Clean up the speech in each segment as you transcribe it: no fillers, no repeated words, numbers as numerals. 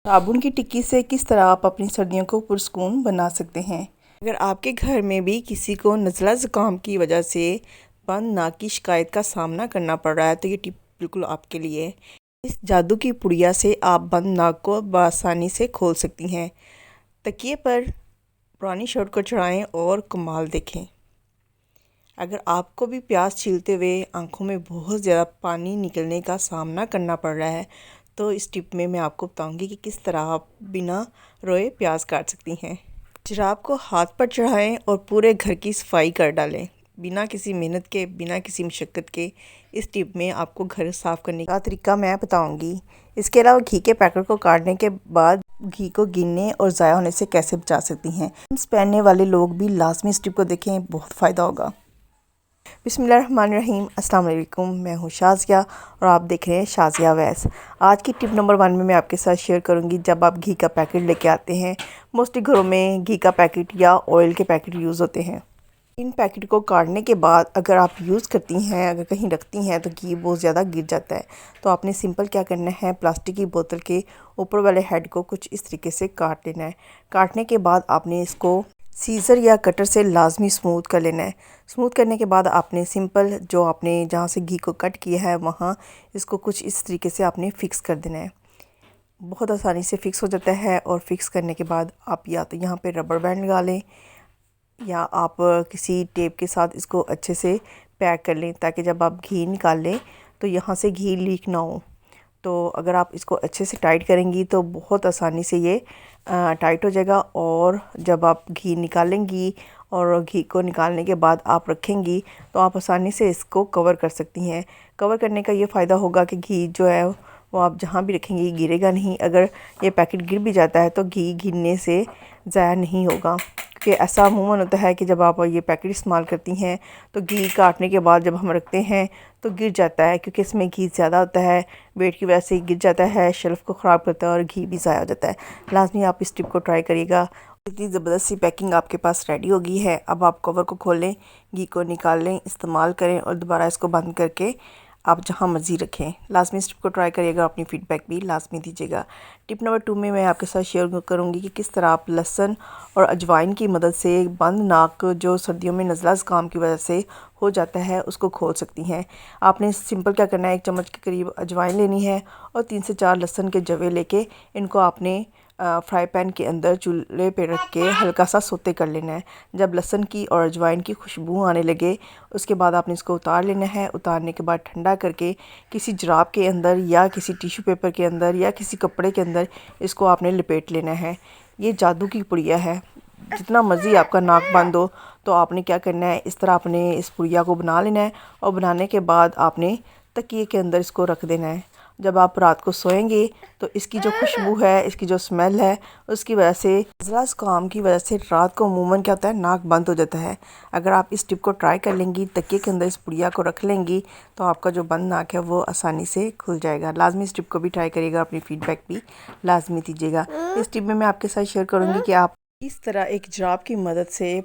साबुन की टिक्की से किस तरह आप अपनी सर्दियों को पुरस्कून बना सकते हैं। अगर आपके घर में भी किसी को नज़ला ज़ुकाम की वजह से बंद नाक की शिकायत का सामना करना पड़ रहा है तो ये टिप बिल्कुल आपके लिए है। इस जादू की पुड़िया से आप बंद नाक को बआसानी से खोल सकती हैं। तकिए पर पुरानी शर्ट को चढ़ाएं और कमाल देखें। अगर आपको भी प्याज छीलते हुए आंखों में बहुत ज़्यादा पानी निकलने का सामना करना पड़ रहा है तो इस टिप में मैं आपको बताऊंगी कि किस तरह आप बिना रोए प्याज काट सकती हैं। जराब को हाथ पर चढ़ाएं और पूरे घर की सफाई कर डालें बिना किसी मेहनत के, बिना किसी मशक्क़त के। इस टिप में आपको घर साफ़ करने का तरीका मैं बताऊंगी। इसके अलावा घी के पैकेट को काटने के बाद घी को गिरने और ज़ाया होने से कैसे बचा सकती हैं। पहनने वाले लोग भी लाजमी इस टिप को देखें, बहुत फ़ायदा होगा। बिस्मिल्लाहिर्रहमानिर्रहीम, अस्सलाम वालेकुम। मैं हूँ शाज़िया और आप देख रहे हैं शाज़िया वैस। आज की टिप नंबर 1 में मैं आपके साथ शेयर करूँगी। जब आप घी का पैकेट लेके आते हैं, मोस्टली घरों में घी का पैकेट या ऑयल के पैकेट यूज़ होते हैं। इन पैकेट को काटने के बाद अगर आप यूज़ करती हैं, अगर कहीं रखती हैं तो घी बहुत ज़्यादा गिर जाता है। तो आपने सिंपल क्या करना है, प्लास्टिक की बोतल के ऊपर वाले हेड को कुछ इस तरीके से काट लेना है। काटने के बाद आपने इसको सीज़र या कटर से लाजमी स्मूथ कर लेना है। स्मूथ करने के बाद आपने सिंपल जो आपने जहाँ से घी को कट किया है वहाँ इसको कुछ इस तरीके से आपने फ़िक्स कर देना है। बहुत आसानी से फ़िक्स हो जाता है। और फ़िक्स करने के बाद आप या तो यहाँ पे रबर बैंड लगा लें या आप किसी टेप के साथ इसको अच्छे से पैक कर लें ताकि जब आप घी निकाल लें तो यहाँ से घी लीक ना हो। तो अगर आप इसको अच्छे से टाइट करेंगी तो बहुत आसानी से ये टाइट हो जाएगा। और जब आप घी निकालेंगी और घी को निकालने के बाद आप रखेंगी तो आप आसानी से इसको कवर कर सकती हैं। कवर करने का ये फ़ायदा होगा कि घी जो है वो आप जहाँ भी रखेंगी गिरेगा नहीं। अगर ये पैकेट गिर भी जाता है तो घी गिरने से ज़ाया नहीं होगा। कि ऐसा अमूमन होता है कि जब आप ये पैकेट इस्तेमाल करती हैं तो घी काटने के बाद जब हम रखते हैं तो गिर जाता है, क्योंकि इसमें घी ज़्यादा होता है, वेट की वजह से गिर जाता है, शेल्फ़ को ख़राब करता है और घी भी ज़ाया हो जाता है। लाजमी आप इस टिप को ट्राई करिएगा। इतनी ज़बरदस्त सी पैकिंग आपके पास रेडी हो गई है। अब आप कवर को खोलें, घी को निकाल लें, इस्तेमाल करें और दोबारा इसको बंद करके आप जहाँ मर्ज़ी रखें। लाजमी इस टिप को ट्राई करिएगा, अपनी फ़ीडबैक भी लाजमी दीजिएगा। टिप नंबर 2 में मैं आपके साथ शेयर करूँगी कि किस तरह आप लहसुन और अजवाइन की मदद से बंद नाक जो सर्दियों में नज़ला ज़ुकाम की वजह से हो जाता है उसको खोल सकती हैं। आपने सिंपल क्या करना है, 1 चम्मच के करीब अजवाइन लेनी है और 3 से 4 लहसुन के जवे लेके इनको आपने फ्राई पैन के अंदर चूल्हे पे रख के हल्का सा सोते कर लेना है। जब लहसुन की और अजवाइन की खुशबू आने लगे उसके बाद आपने इसको उतार लेना है। उतारने के बाद ठंडा करके किसी जराब के अंदर या किसी टिश्यू पेपर के अंदर या किसी कपड़े के अंदर इसको आपने लपेट लेना है। ये जादू की पुड़िया है। जितना मर्ज़ी आपका नाक बंद हो तो आपने क्या करना है, इस तरह आपने इस पुड़िया को बना लेना है और बनाने के बाद आपने तकिए के अंदर इसको रख देना है। जब आप रात को सोएंगे तो इसकी जो खुशबू है, इसकी जो स्मेल है, उसकी वजह से नज़ला ज़ुकाम की वजह से रात को अमूमन क्या होता है, नाक बंद हो जाता है। अगर आप इस टिप को ट्राई कर लेंगी, तकिए के अंदर इस पुड़िया को रख लेंगी तो आपका जो बंद नाक है वो आसानी से खुल जाएगा। लाजमी इस टिप को भी ट्राई करिएगा, अपनी फ़ीडबैक भी लाजमी दीजिएगा। इस टिप में मैं आपके साथ शेयर करूँगी कि आप इस तरह एक जराब की मदद से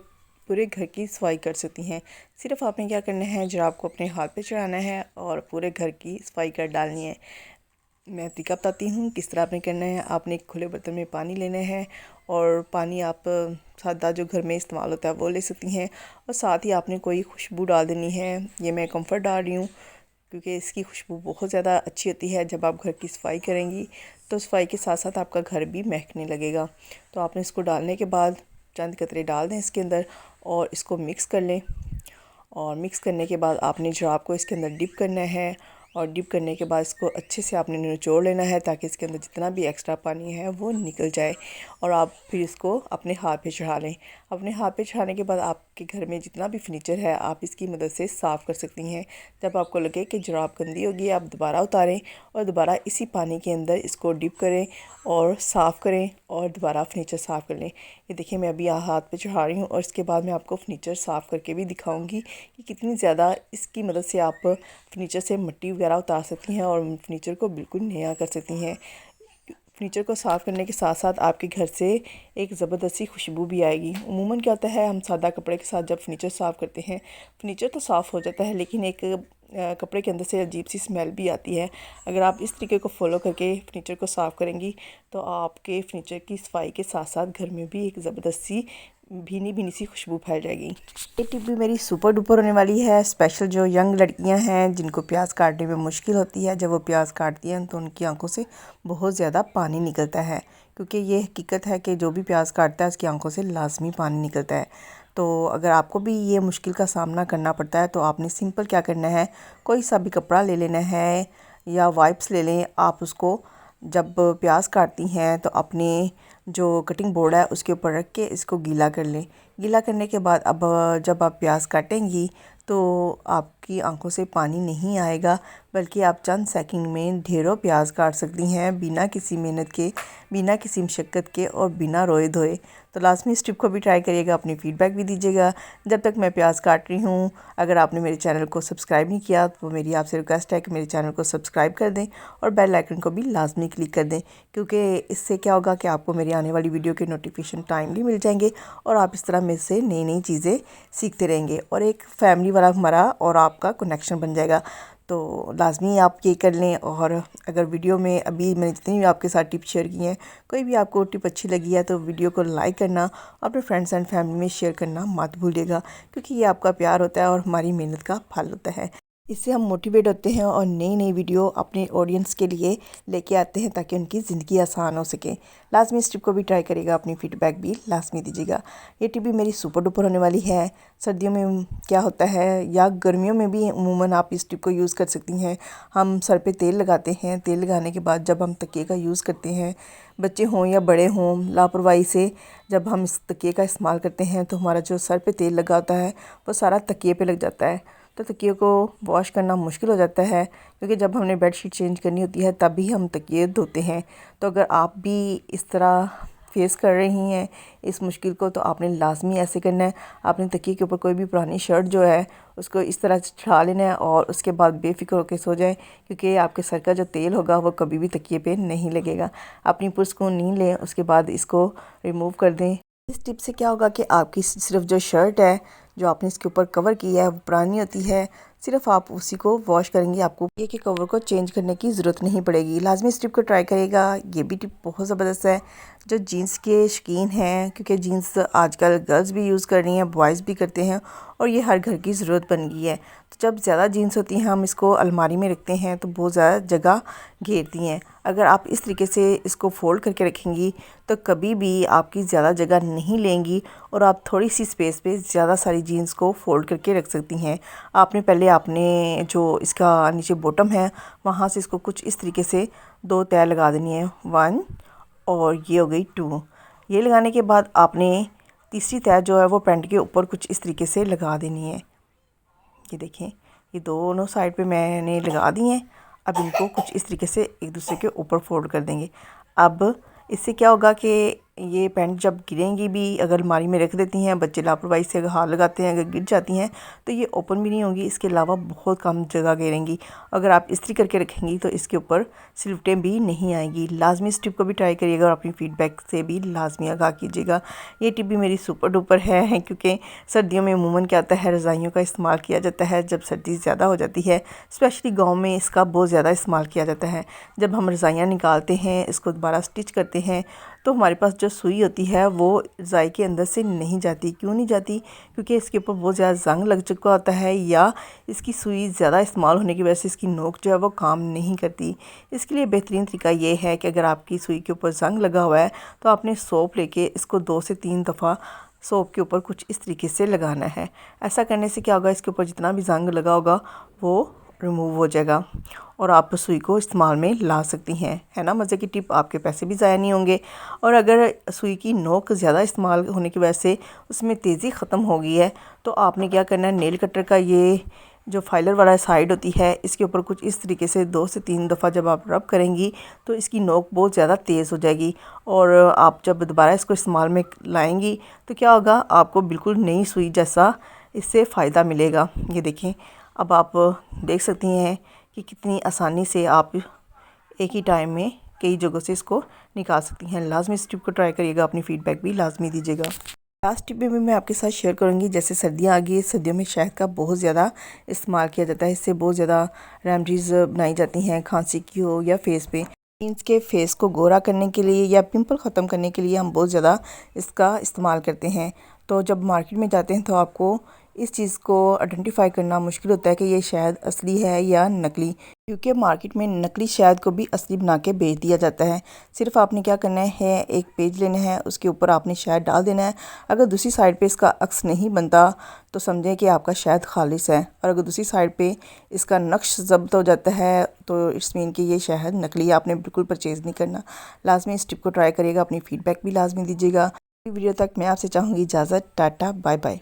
पूरे घर की सफाई कर सकती हैं। सिर्फ आपने क्या करना है, जराब को अपने हाथ पे चढ़ाना है और पूरे घर की सफाई कर डालनी है। मैं तरीका बताती हूँ किस तरह आपने करना है। आपने एक खुले बर्तन में पानी लेना है और पानी आप सादा जो घर में इस्तेमाल होता है वो ले सकती हैं और साथ ही आपने कोई खुशबू डाल देनी है। ये मैं कम्फर्ट डाल रही हूँ क्योंकि इसकी खुशबू बहुत ज़्यादा अच्छी होती है। जब आप घर की सफाई करेंगी तो सफाई के साथ साथ आपका घर भी महकने लगेगा। तो आपने इसको डालने के बाद चंद कतरे डाल दें इसके अंदर और इसको मिक्स कर लें। और मिक्स करने के बाद आपने जराब को इसके अंदर डिप करना है और डिप करने के बाद इसको अच्छे से आपने निचोड़ लेना है ताकि इसके अंदर जितना भी एक्स्ट्रा पानी है वो निकल जाए। और आप फिर इसको अपने हाथ पे चढ़ा लें। अपने हाथ पे चढ़ाने के बाद आपके घर में जितना भी फर्नीचर है आप इसकी मदद से साफ़ कर सकती हैं। जब आपको लगे कि जराब गंदी होगी आप दोबारा उतारें और दोबारा इसी पानी के अंदर इसको डिप करें और साफ़ करें और दोबारा फर्नीचर साफ़ कर लें। ये देखिए मैं अभी हाथ पे चढ़ा रही हूँ और इसके बाद मैं आपको फर्नीचर साफ़ करके भी दिखाऊंगी कि कितनी ज़्यादा इसकी मदद से आप फर्नीचर से मिट्टी वगैरह उतार सकती हैं और फर्नीचर को बिल्कुल नया कर सकती हैं। फर्नीचर को साफ़ करने के साथ साथ आपके घर से एक ज़बरदस्त सी खुशबू भी आएगी। उमूमन क्या होता है, हम सादा कपड़े के साथ जब फर्नीचर साफ़ करते हैं फर्नीचर तो साफ़ हो जाता है लेकिन एक कपड़े के अंदर से अजीब सी स्मेल भी आती है। अगर आप इस तरीके को फॉलो करके फर्नीचर को साफ़ करेंगी तो आपके फर्नीचर की सफाई के साथ साथ घर में भी एक ज़बरदस्त सी भीनी भीनी सी खुशबू फैल जाएगी। ये टिप भी मेरी सुपर डुपर होने वाली है, स्पेशल जो यंग लड़कियां हैं जिनको प्याज काटने में मुश्किल होती है। जब वो प्याज काटती हैं तो उनकी आंखों से बहुत ज़्यादा पानी निकलता है, क्योंकि ये हकीकत है कि जो भी प्याज काटता है उसकी आंखों से लाजमी पानी निकलता है। तो अगर आपको भी ये मुश्किल का सामना करना पड़ता है तो आपने सिंपल क्या करना है, कोई सा भी कपड़ा ले लेना है या वाइप्स ले लें। आप उसको जब प्याज काटती हैं तो अपने जो कटिंग बोर्ड है उसके ऊपर रख के इसको गीला कर लें। गीला करने के बाद अब जब आप प्याज काटेंगी तो आपकी आंखों से पानी नहीं आएगा, बल्कि आप चंद सेकंड में ढेरों प्याज काट सकती हैं बिना किसी मेहनत के, बिना किसी मशक्क़त के और बिना रोए धोए। तो लाजमी इस टिप को भी ट्राई करिएगा, अपनी फ़ीडबैक भी दीजिएगा। जब तक मैं प्याज काट रही हूँ, अगर आपने मेरे चैनल को सब्सक्राइब नहीं किया तो मेरी आपसे रिक्वेस्ट है कि मेरे चैनल को सब्सक्राइब कर दें और बेल आइकन को भी लाजमी क्लिक कर दें, क्योंकि इससे क्या होगा कि आपको मेरी आने वाली वीडियो के नोटिफिकेशन टाइमली मिल जाएंगे और आप इस तरह मेरे से नई नई चीज़ें सीखते रहेंगे और एक फैमिली वाला हमारा और आपका कनेक्शन बन जाएगा। तो लाजमी आप ये कर लें। और अगर वीडियो में अभी मैंने जितनी भी आपके साथ टिप शेयर की हैं, कोई भी आपको टिप अच्छी लगी है तो वीडियो को लाइक करना, अपने फ्रेंड्स एंड फैमिली में शेयर करना मत भूलिएगा, क्योंकि ये आपका प्यार होता है और हमारी मेहनत का फल होता है। इससे हम मोटिवेट होते हैं और नई नई वीडियो अपने ऑडियंस के लिए लेके आते हैं ताकि उनकी ज़िंदगी आसान हो सके। लाजमी इस टिप को भी ट्राई करिएगा, अपनी फ़ीडबैक भी लाजमी दीजिएगा। ये टिप भी मेरी सुपर डुपर होने वाली है। सर्दियों में क्या होता है या गर्मियों में भी अमूमन आप इस टिप को यूज़ कर सकती हैं। हम सर पे तेल लगाते हैं, तेल लगाने के बाद जब हम तकिए का यूज़ करते हैं, बच्चे हों या बड़े हों, लापरवाही से जब हम इस तकिए का इस्तेमाल करते हैं तो हमारा जो सर पे तेल लगा होता है वो सारा तकिए पे लग जाता है। तो तकिए को वॉश करना मुश्किल हो जाता है, क्योंकि जब हमने बेडशीट चेंज करनी होती है तभी हम तकिए धोते हैं। तो अगर आप भी इस तरह फेस कर रही हैं इस मुश्किल को, तो आपने लाजमी ऐसे करना है। आपने तकिए के ऊपर कोई भी पुरानी शर्ट जो है उसको इस तरह चढ़ा लेना है और उसके बाद बेफिक्र होकर सो जाएं, क्योंकि आपके सर का जो तेल होगा वो कभी भी तकिए पे नहीं लगेगा। अपनी पुरस्कून नींद लें, उसके बाद इसको रिमूव कर दें। इस टिप से क्या होगा कि आपकी सिर्फ जो शर्ट है जो आपने इसके ऊपर कवर किया है वो पुरानी होती है, सिर्फ आप उसी को वॉश करेंगे, आपको ये कि कवर को चेंज करने की ज़रूरत नहीं पड़ेगी। लाजमी इस टिप को ट्राई करिएगा। ये भी टिप बहुत ज़बरदस्त है जो जीन्स के शौकीन हैं, क्योंकि जीन्स आजकल गर्ल्स भी यूज़ कर रही हैं, बॉयज़ भी करते हैं और ये हर घर की ज़रूरत बन गई है। तो जब ज़्यादा जीन्स होती हैं हम इसको अलमारी में रखते हैं तो बहुत ज़्यादा जगह घेरती हैं। अगर आप इस तरीके से इसको फोल्ड करके रखेंगी तो कभी भी आपकी ज़्यादा जगह नहीं लेंगी और आप थोड़ी सी स्पेस पे ज़्यादा सारी जीन्स को फोल्ड करके रख सकती हैं। आपने जो इसका नीचे बॉटम है वहाँ से इसको कुछ इस तरीके से 2 तय लगा देनी है, 1 और ये हो गई 2। ये लगाने के बाद आपने तीसरी तय जो है वो पैंट के ऊपर कुछ इस तरीके से लगा देनी है। ये देखें, ये दोनों साइड पे मैंने लगा दी हैं। अब इनको कुछ इस तरीके से एक दूसरे के ऊपर फोल्ड कर देंगे। अब इससे क्या होगा कि ये पैंट जब गिरेंगी भी, अगर अलमारी में रख देती हैं, बच्चे लापरवाही से अगर हाथ लगाते हैं, अगर गिर जाती हैं तो ये ओपन भी नहीं होंगी, इसके अलावा बहुत कम जगह घेरेंगी। अगर आप इस्त्री करके रखेंगी तो इसके ऊपर सिलवटें भी नहीं आएंगी। लाजमी इस टिप को भी ट्राई करिएगा और अपनी फ़ीडबैक से भी लाजमी आगाह कीजिएगा। ये टिप भी मेरी सुपर डुपर है, क्योंकि सर्दियों में अमूमन क्या होता है, रज़ाइयों का इस्तेमाल किया जाता है। जब सर्दी ज़्यादा हो जाती है, स्पेशली गाँव में इसका बहुत ज़्यादा इस्तेमाल किया जाता है। जब हम रज़ाइयाँ निकालते हैं, इसको दोबारा स्टिच करते हैं तो हमारे पास जो सुई होती है वो रज़ाई के अंदर से नहीं जाती। क्यों नहीं जाती? क्योंकि इसके ऊपर बहुत ज़्यादा ज़ंग लग चुका होता है या इसकी सुई ज़्यादा इस्तेमाल होने की वजह से इसकी नोक जो है वो काम नहीं करती। इसके लिए बेहतरीन तरीका ये है कि अगर आपकी सुई के ऊपर ज़ंग लगा हुआ है तो आपने सोप लेके इसको 2 से 3 दफ़ा सोप के ऊपर कुछ इस तरीके से लगाना है। ऐसा करने से क्या होगा, इसके ऊपर जितना भी ज़ंग लगा होगा वो रिमूव हो जाएगा और आप सुई को इस्तेमाल में ला सकती हैं। है ना मज़े की टिप, आपके पैसे भी ज़ाया नहीं होंगे। और अगर सुई की नोक ज़्यादा इस्तेमाल होने की वजह से उसमें तेज़ी ख़त्म हो गई है तो आपने क्या करना है, नेल कटर का ये जो फाइलर वाला साइड होती है इसके ऊपर कुछ इस तरीके से 2 से 3 दफ़ा जब आप रब करेंगी तो इसकी नोक बहुत ज़्यादा तेज़ हो जाएगी और आप जब दोबारा इसको इस्तेमाल में लाएंगी तो क्या होगा, आपको बिल्कुल नई सुई जैसा इससे फ़ायदा मिलेगा। ये देखें, अब आप देख सकती हैं कि कितनी आसानी से आप एक ही टाइम में कई जगहों से इसको निकाल सकती हैं। लाजमी इस टिप को ट्राई करिएगा, अपनी फ़ीडबैक भी लाजमी दीजिएगा। लास्ट टिप में मैं आपके साथ शेयर करूंगी, जैसे सर्दियाँ आ गई, सर्दियों में शहद का बहुत ज़्यादा इस्तेमाल किया जाता है। इससे बहुत ज़्यादा रेमडीज़ बनाई जाती हैं, खांसी की हो या फेस पे। मीन्स के फेस को गोरा करने के लिए या पिंपल ख़त्म करने के लिए हम बहुत ज़्यादा इसका इस्तेमाल करते हैं। तो जब मार्केट में जाते हैं तो आपको इस चीज़ को आइडेंटिफाई करना मुश्किल होता है कि ये शहद असली है या नकली, क्योंकि मार्केट में नकली शहद को भी असली बना के बेच दिया जाता है। सिर्फ आपने क्या करना है, एक पेज लेना है, उसके ऊपर आपने शहद डाल देना है। अगर दूसरी साइड पे इसका अक्स नहीं बनता तो समझें कि आपका शहद खालिस है, और अगर दूसरी साइड पे इसका नक्श ज़ब्त हो जाता है तो इट्स मीन कि ये शहद नकली है। आपने बिल्कुल परचेज़ नहीं करना। लाजमी इस टिप को ट्राई करिएगा, अपनी फ़ीडबैक भी लाजमी दीजिएगा। वीडियो तक मैं आपसे चाहूँगी इजाज़त। Tata bye bye.